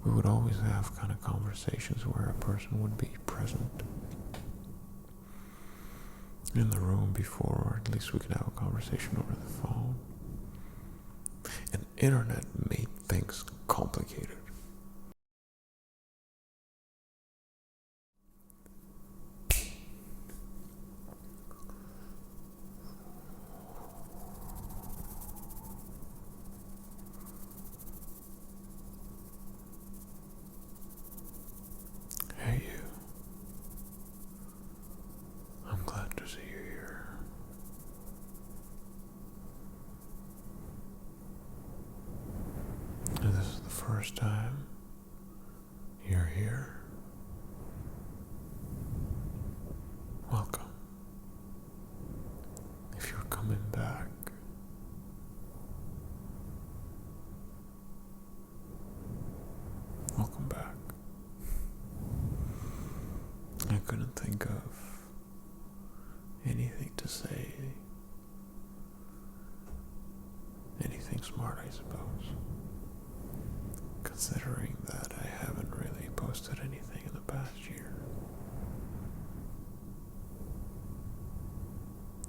we would always have kind of conversations where a person would be present in the room before, or at least we could have a conversation over the phone. And internet made things complicated. Hey you. I'm glad to see you here. And this is the first time you're here. Welcome. If you're coming back, welcome back. I couldn't think of anything to say. Anything smart, I suppose. Considering that I haven't really posted anything in the past year.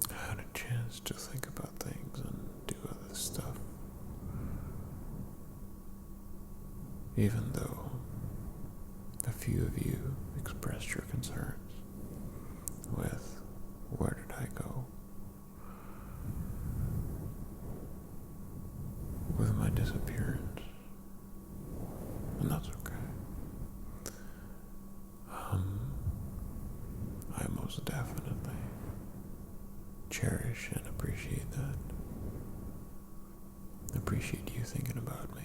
I had a chance to think about things and do other stuff. Even though a few of you expressed your concerns with where did I go with my disappearance. And that's okay. I most definitely cherish and appreciate that. Appreciate you thinking about me.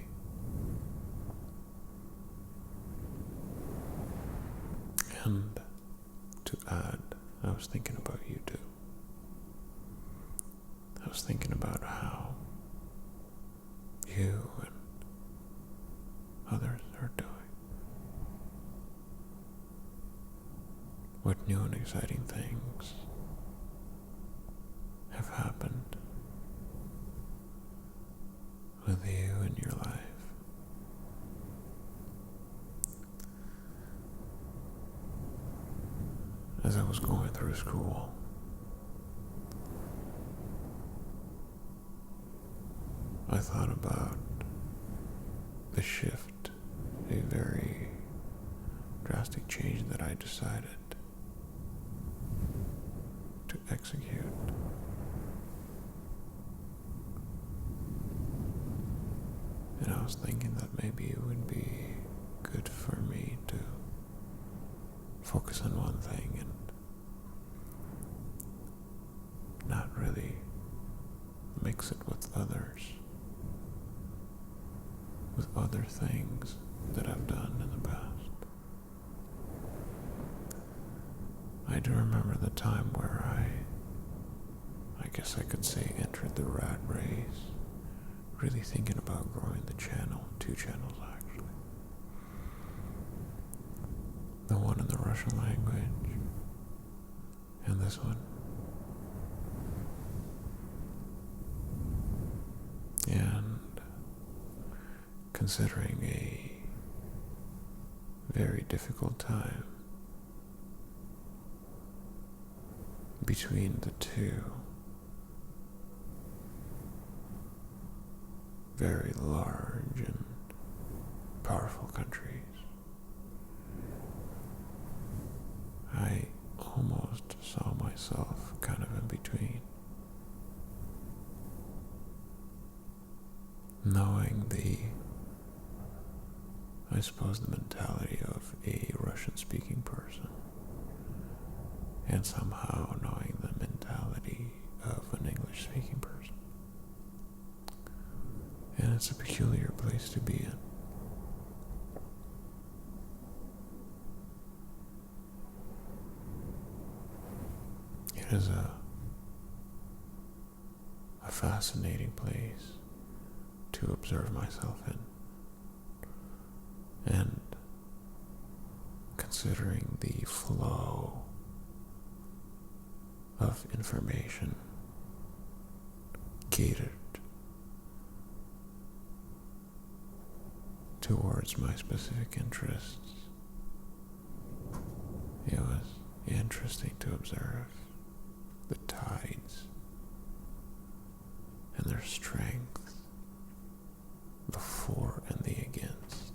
And to add, I was thinking about you too. I was thinking about how you and others are doing. What new and exciting things have happened with you in your life. As I was going through school, I thought about the shift, a very drastic change that I decided to execute. And I was thinking that maybe it would be good for me to focus on one thing and not really mix it with other things that I've done in the past. I do remember the time where I guess I could say entered the rat race, really thinking about growing the channel, 2 channels actually. The one in the Russian language, and this one. And considering a very difficult time between the 2 very large and powerful countries, I almost saw myself kind of in between, knowing I suppose the mentality of a Russian-speaking person, and somehow knowing the mentality of an English-speaking person. And it's a peculiar place to be in. It is a fascinating place to observe myself in. And considering the flow of information catered towards my specific interests. It was interesting to observe the tides and their strength, the for and the against.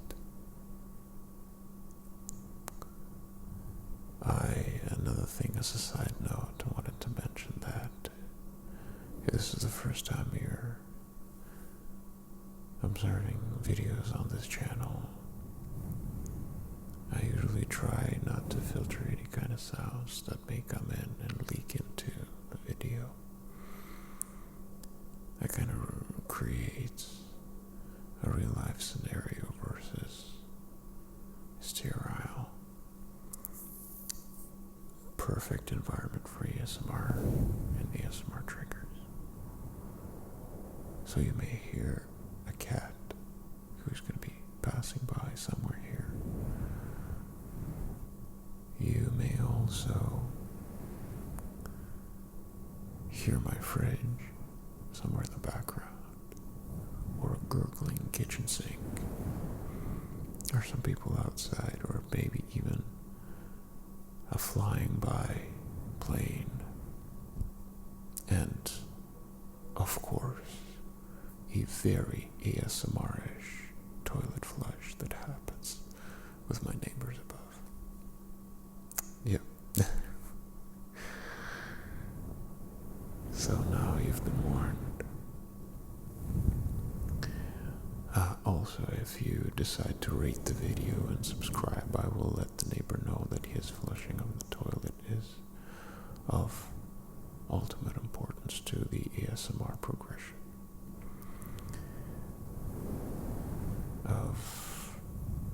Another thing as a side note, I wanted to mention that this is the first time you're observing videos on this channel. I usually try not to filter any kind of sounds that may come in and leak into the video. That kind of creates a real life scenario versus sterile. Perfect environment for ASMR and ASMR triggers. So you may hear a cat who's going to be passing by somewhere here. You may also hear my fridge somewhere in the background, or a gurgling kitchen sink, or some people outside, or maybe even a flying by plane, and of course a very ASMR-ish toilet flush that happens with my neighbors above. Yep. So now you've been warned. Also, if you decide to rate the video and subscribe, I will let the neighbor know that his flushing of the toilet is of ultimate importance to the ASMR progression of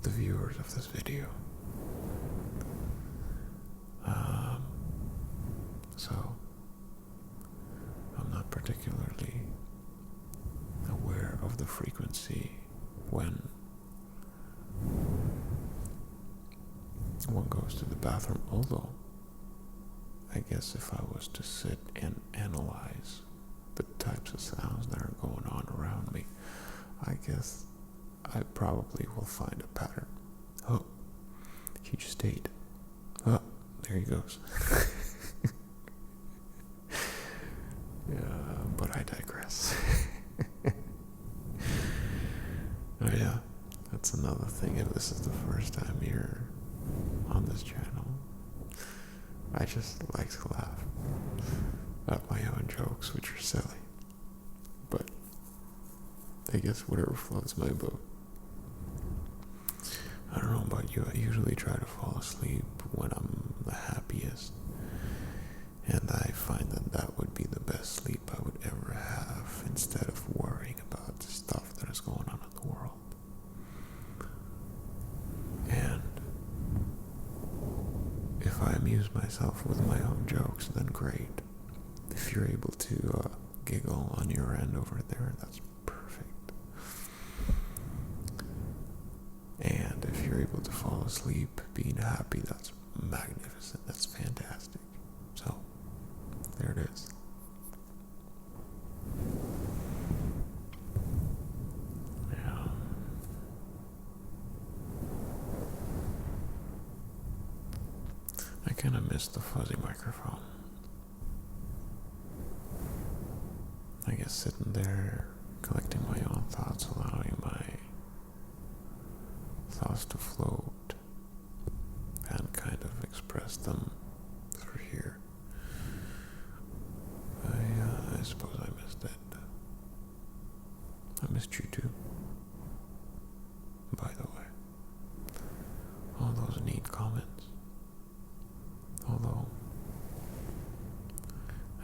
the viewers of this video. So I'm not particularly aware of the frequency when one goes to the bathroom, although I guess if I was to sit and analyze the types of sounds that are going on around me, I guess I probably will find a pattern. Oh, he just ate. Oh, there he goes. Yeah, but I digress. Oh yeah, that's another thing. If this is the first time you're on this channel, I just like to laugh at my own jokes, which are silly. But I guess whatever floats my boat. I don't know about you, I usually try to fall asleep when I'm the happiest. And I find that that would be the best sleep I would ever have, instead of worrying about the stuff that is going on in the world. And if I amuse myself with my own jokes, then great. If you're able to giggle on your end over there, that's perfect. And if you're able to fall asleep being happy, that's magnificent. That's fantastic. So, there it is. Yeah. I kind of miss the fuzzy microphone. I guess sitting there, collecting my own thoughts, allowing my thoughts to float and kind of express them through here. I suppose I missed it. I missed you too, by the way. All those neat comments. Although,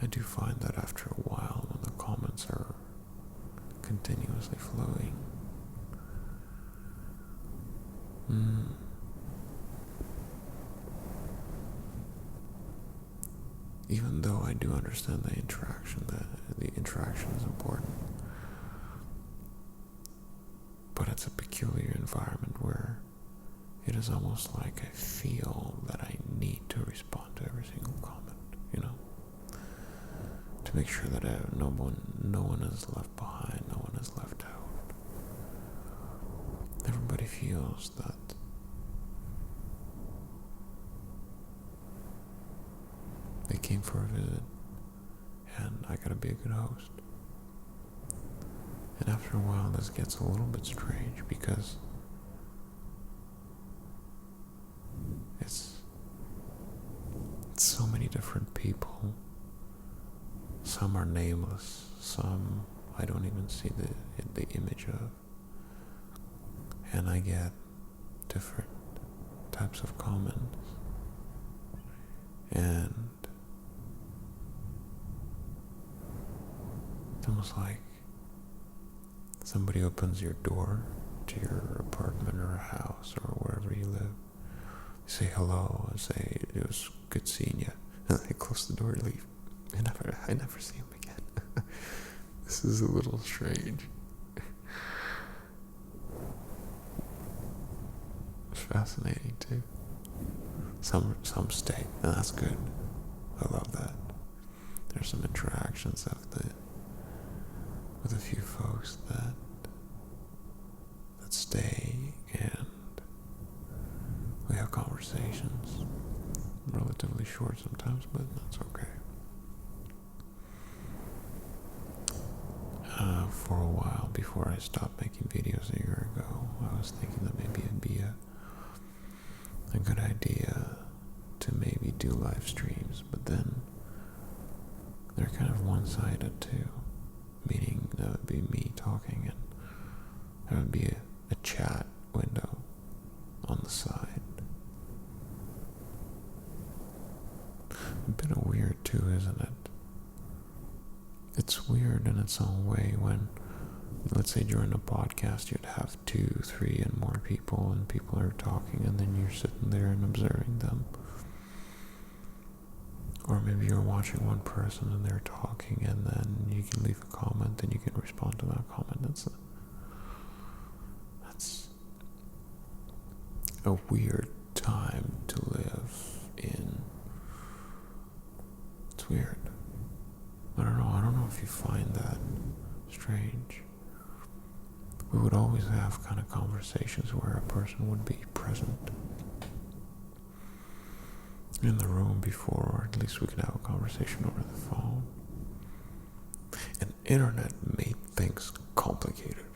I do find that after a while, when the comments are continuously flowing, even though I do understand the interaction is important, but it's a peculiar environment where it is almost like I feel that I need to respond to every single comment, you know, to make sure that no one is left behind, no one is left out. Everybody channels that they came for a visit, and I gotta be a good host. And after a while, this gets a little bit strange because it's so many different people. Some are nameless, some I don't even see the image of. And I get different types of comments. And it's almost like somebody opens your door to your apartment or a house or wherever you live. They say hello and say it was good seeing you, and they close the door and leave. I never see them again. This is a little strange. It's fascinating too. Some stay, and that's good. I love that. There's some interactions with a few folks that stay, and we have conversations. Relatively short sometimes, but that's okay. For a while, before I stopped making videos a year ago, I was thinking that maybe it'd be a good idea to maybe do live streams, but then they're kind of one-sided too, meaning that would be me talking and there would be a chat window on the side. A bit of weird too, isn't it? It's weird in its own way when, let's say during a podcast, you'd have 2, 3, and more people, and people are talking, and then you're sitting there and observing them. Or maybe you're watching one person and they're talking, and then you can leave a comment and you can respond to that comment. That's a weird time to live in. It's weird. I don't know if you find that strange. We would always have kind of conversations where a person would be present in the room before, or at least we could have a conversation over the phone. And internet made things complicated.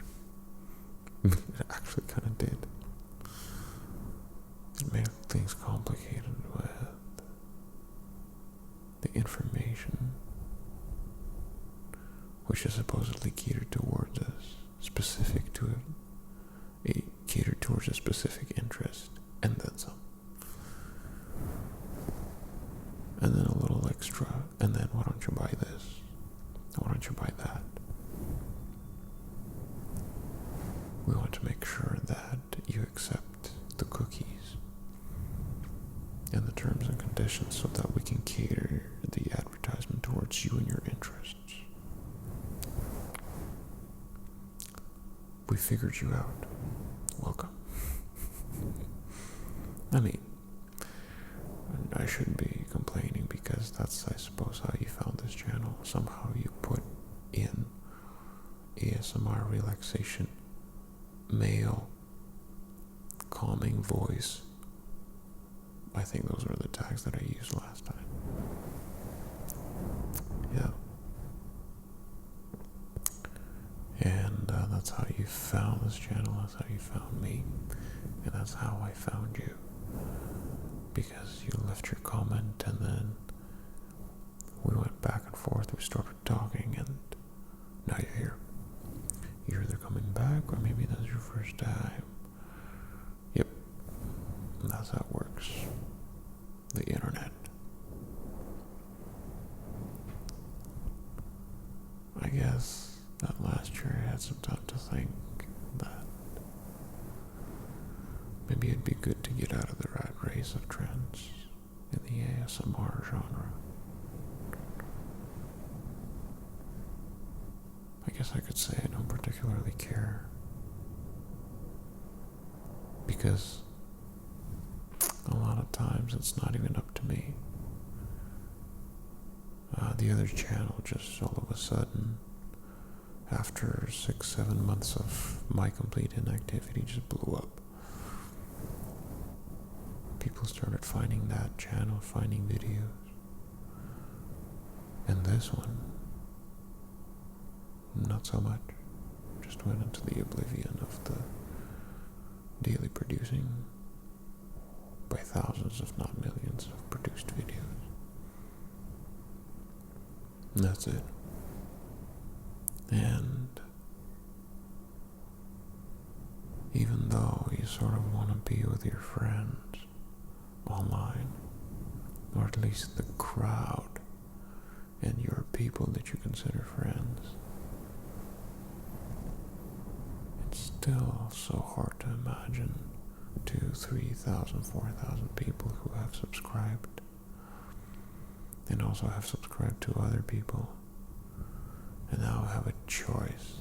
It actually kind of did. It made things complicated with the information which is supposedly catered towards us, catered towards a specific interest, and then some. And then a little extra, and then why don't you buy this? Why don't you buy that? We want to make sure that you accept the cookies and the terms and conditions so that we can cater the advertisement towards you and your interests. We figured you out. Welcome. I mean, I shouldn't be complaining because that's, I suppose, how you found this channel. Somehow you put in ASMR relaxation, male, calming voice. I think those were the tags that I used last time. Yeah. And that's how you found this channel, that's how you found me, and that's how I found you. Because you left your comment, and then we went back and forth, we started talking, and now you're here. You're either coming back, or maybe that's your first time. Yep, and that's how it works. The internet. I guess that last year I had some time to think that maybe it'd be good to get out of the rat race of trends in the ASMR genre. I guess I could say I don't particularly care, because a lot of times it's not even up to me. The other channel just all of a sudden, after 6-7 months of my complete inactivity, just blew up. started finding that channel, finding videos. And this one, not so much. Just went into the oblivion of the daily producing by thousands, if not millions, of produced videos. And that's it. And even though you sort of want to be with your friends online, or at least the crowd and your people that you consider friends, it's still so hard to imagine 2,000, 3,000, 4,000 people who have subscribed and also have subscribed to other people and now have a choice.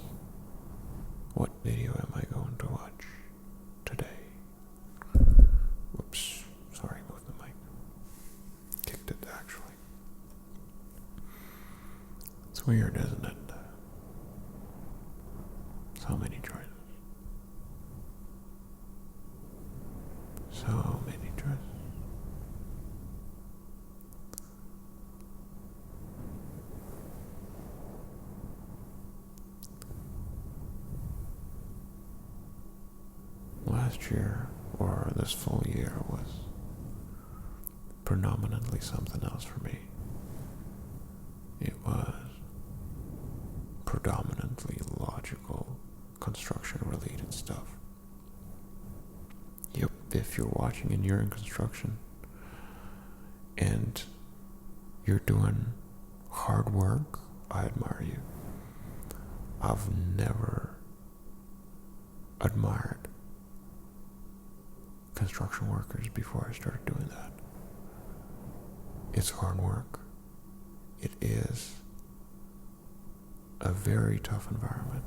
What video am I going to watch today? Whoops, sorry, moved the mic. Kicked it, actually. It's weird, isn't it? So many choices. So many choices. Last year, or this full year, was predominantly something else for me. It was predominantly logical, construction-related stuff. Yep, if you're watching and you're in construction, and you're doing hard work, I admire you. I've never admired construction workers before I started doing that. It's hard work. It is a very tough environment.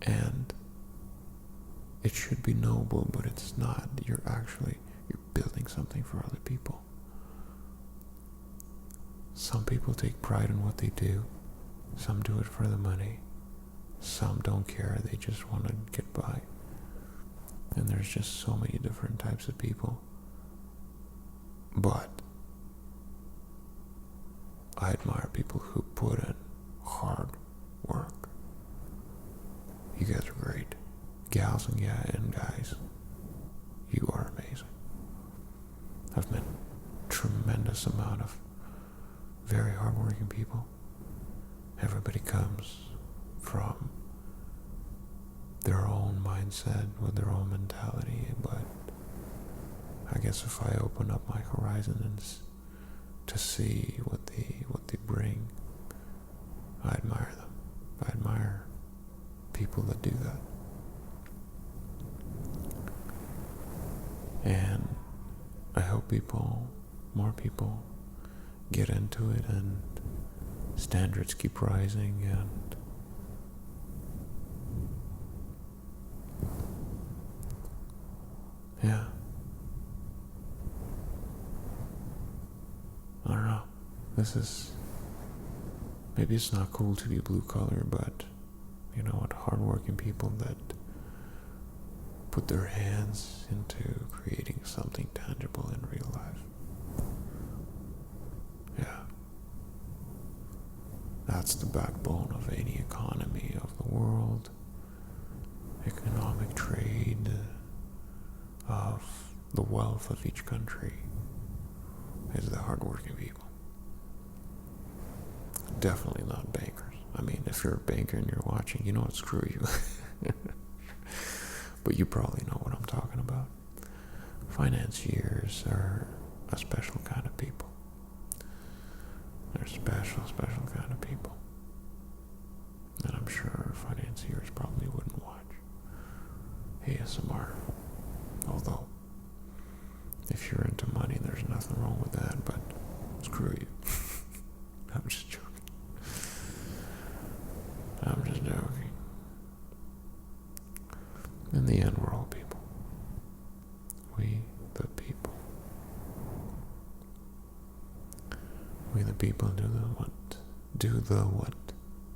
And it should be noble, but it's not. You're building something for other people. Some people take pride in what they do. Some do it for the money. Some don't care. They just want to get by. And there's just so many different types of people. But I admire people who put in hard work. You guys are great. Gals and guys, you are amazing. I've met a tremendous amount of very hardworking people. Everybody comes from their own mindset, with their own mentality, but I guess if I open up my horizons to see what they bring, I admire them. I admire people that do that. And I hope more people get into it, and standards keep rising, and yeah. I don't know. Maybe it's not cool to be blue collar, but you know what, hardworking people that put their hands into creating something tangible in real life. Yeah. That's the backbone of any economy of the world. Economic trade, of the wealth of each country, is the hardworking people. Definitely not bankers. I mean, if you're a banker and you're watching, you know what, screw you. But you probably know what I'm talking about. Financiers are a special kind of people. They're special kind of people. And I'm sure financiers probably wouldn't watch ASMR. Although, if you're into money, there's nothing wrong with that, but screw you. I'm just joking. In the end, we're all people. We the people. We the people do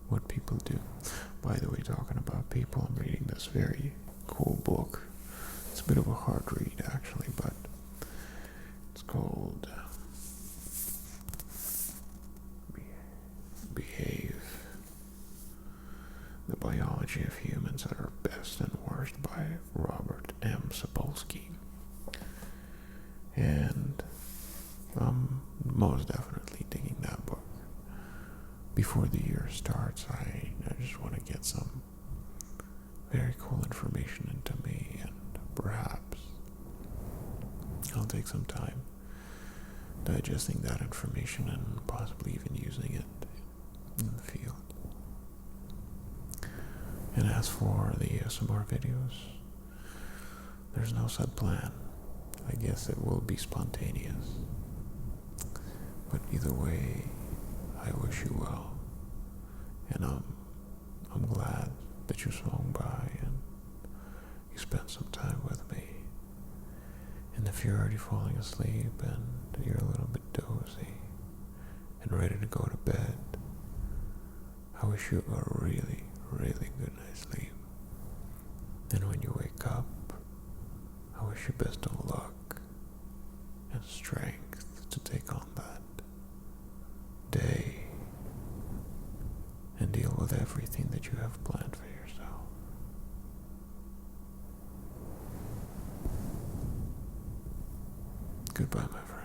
what people do. By the way, talking about people, I'm reading this very cool book. It's a bit of a hard read, actually, but called Behave: The Biology of Humans at Our Best and Worst by Robert M. Sapolsky. And I'm most definitely digging that book. Before the year starts, I just want to get some very cool information into me, and perhaps I'll take some time digesting that information and possibly even using it in the field. And as for the ASMR videos, there's no set plan. I guess it will be spontaneous. But either way, I wish you well. And I'm glad that you swung by and you spent some time with me. And if you're already falling asleep and you're a little bit dozy and ready to go to bed, I wish you a really, really good night's sleep. And when you wake up, I wish you best of luck and strength to take on that day and deal with everything that you have planned for yourself. Goodbye, my friend.